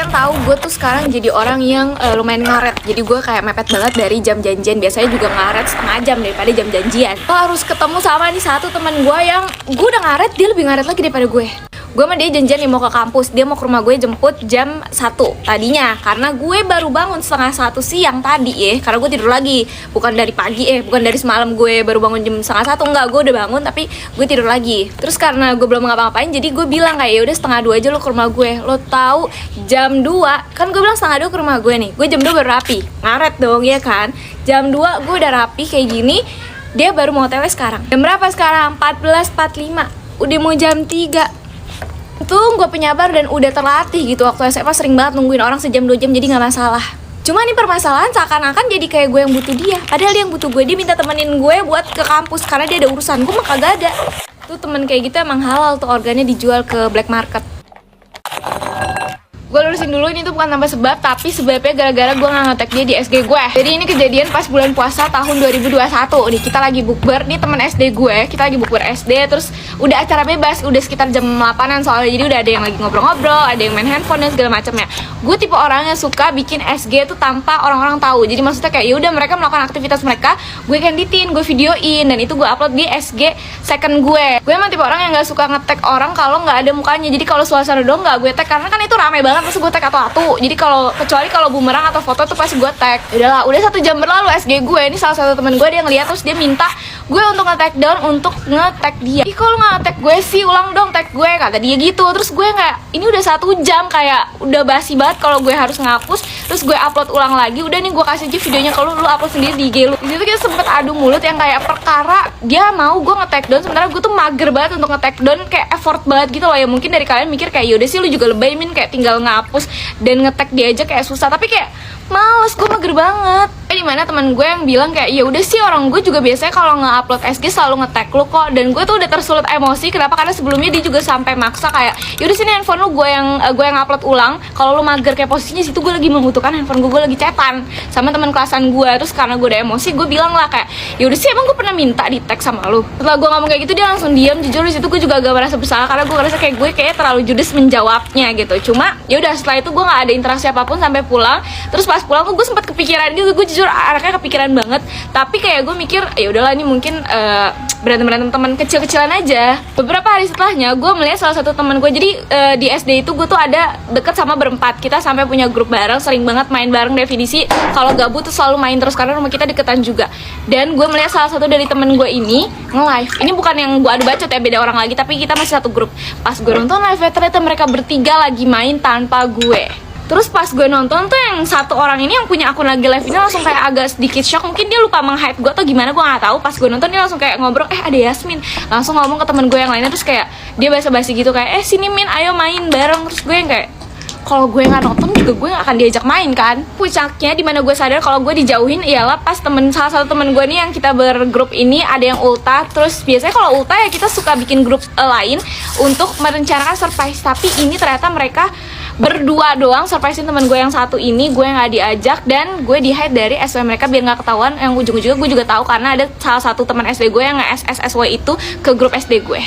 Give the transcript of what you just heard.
kalian tahu gue tuh sekarang jadi orang yang lumayan ngaret. Jadi gue kayak mepet banget dari jam janjian. Biasanya juga ngaret setengah jam daripada jam janjian. Gue harus ketemu sama nih satu teman gue yang gue udah ngaret, dia lebih ngaret lagi daripada gue. Gue sama dia janjian nih mau ke kampus. Dia mau ke rumah gue jemput jam 1 tadinya. Karena gue baru bangun setengah 1 siang tadi ya. Karena gue tidur lagi. Bukan dari pagi bukan dari semalam gue baru bangun jam setengah 1. Enggak, gue udah bangun tapi gue tidur lagi. Terus karena gue belum ngapa-ngapain, jadi gue bilang kayak ya udah setengah 2 aja lo ke rumah gue. Lo tahu jam 2, kan gue bilang setengah 2 ke rumah gue nih. Gue jam 2 baru rapi. Ngaret dong ya kan. Jam 2 gue udah rapi kayak gini. Dia baru mau OTW sekarang. Jam berapa sekarang? 14.45. Udah mau jam 3. Tuh gue penyabar dan udah terlatih gitu. Waktu SMA sering banget nungguin orang sejam 2 jam, jadi gak masalah. Cuma nih permasalahan seakan-akan jadi kayak gue yang butuh dia. Padahal dia yang butuh gue. Dia minta temenin gue buat ke kampus karena dia ada urusan. Gue mah kagak ada. Tuh temen kayak gitu emang halal tuh, organnya dijual ke black market. Gue lurusin dulu, ini tuh bukan tanpa sebab, tapi sebabnya gara-gara gue gak nge-tag dia di SG gue. Jadi ini kejadian pas bulan puasa tahun 2021. Nih kita lagi bukber, nih temen SD gue. Kita lagi bukber SD, terus udah acara bebas, udah sekitar jam 8-an soalnya. Jadi udah ada yang lagi ngobrol-ngobrol, ada yang main handphone dan segala macamnya. Gue tipe orang yang suka bikin SG tuh tanpa orang-orang tahu. Jadi maksudnya kayak yaudah mereka melakukan aktivitas mereka, gue editin, gue videoin, dan itu gue upload di SG second gue. Gue emang tipe orang yang gak suka nge-tag orang kalau nggak ada mukanya. Jadi kalau suasana doang nggak gue tag, karena kan itu rame banget. Terus gue tag atau jadi kecuali kalau bumerang atau foto tuh pasti gue tag. Udahlah, udah 1 jam berlalu SG gue, ini salah satu temen gue dia ngeliat, terus dia minta gue untuk nge-tag down untuk nge-tag dia. Ih kalau nggak tag gue sih, ulang dong tag gue, kata dia gitu. Terus gue nggak, ini udah 1 jam kayak udah basi banget kalau gue harus ngapus, terus gue upload ulang lagi. Udah nih gue kasih aja videonya, kalau lu upload sendiri di IG lu. Di situ kita sempet adu mulut yang kayak perkara dia mau gue nge-tag down, sementara gue tuh mager banget untuk nge-tag down, kayak effort banget gitu loh. Ya mungkin dari kalian mikir kayak yaudah sih lu juga lebay min, kayak tinggal ngapus dan nge-tag dia aja kayak susah, tapi kayak males, gue mager banget. Dimana teman gue yang bilang kayak ya udah sih, orang gue juga biasanya kalau nge-upload SG selalu nge-tag lu kok. Dan gue tuh udah tersulut emosi. Kenapa? Karena sebelumnya dia juga sampai maksa kayak ya udah sini handphone lu, gue yang upload ulang. Kalau lu mager, kayak posisinya situ gue lagi membutuhkan handphone gue lagi chatan sama teman kelasan gue. Terus karena gue udah emosi, gue bilang lah kayak ya udah sih, emang gue pernah minta di tag sama lu. Setelah gue ngomong kayak gitu, dia langsung diam. Jujur di situ gue juga agak merasa bersalah karena gue ngerasa kayak gue kayak terlalu judes menjawabnya gitu. Cuma ya udah, setelah itu gue nggak ada interaksi apapun sampai pulang. Terus pas pulang tuh gue sempat kepikiran gitu. Gue jujur anaknya kepikiran banget, tapi kayak gue mikir ya udahlah, ini mungkin berantem teman kecil-kecilan aja. Beberapa hari setelahnya gue melihat salah satu teman gue. Jadi di SD itu gue tuh ada deket sama berempat. Kita sampai punya grup bareng, sering banget main bareng. Definisi kalau gabut tuh selalu main terus karena rumah kita deketan juga. Dan gue melihat salah satu dari temen gue ini nge-live. Ini bukan yang gue adu bacot ya, beda orang lagi, tapi kita masih satu grup. Pas gue nonton live, ternyata mereka bertiga lagi main tanpa gue. Terus pas gue nonton tuh yang satu orang ini yang punya akun lagi live ini langsung kayak agak sedikit shock. Mungkin dia lupa meng-hide gue atau gimana, gue gak tahu. Pas gue nonton dia langsung kayak ngobrol, ada Yasmin. Langsung ngomong ke temen gue yang lainnya. Terus kayak dia basa-basi gitu kayak sini Min, ayo main bareng. Terus gue yang kayak kalau gue nggak nonton juga gue nggak akan diajak main kan. Puncaknya dimana gue sadar kalau gue dijauhin ialah pas salah satu temen gue nih yang kita bergrup ini ada yang ultah. Terus biasanya kalau ultah ya kita suka bikin grup lain untuk merencanakan surprise. Tapi ini ternyata mereka berdua doang surprisein teman gue yang satu ini. Gue nggak diajak dan gue di-hide dari SW mereka biar nggak ketahuan. Yang ujung-ujungnya gue juga tahu karena ada salah satu teman SD gue yang nge-SSW itu ke grup SD gue.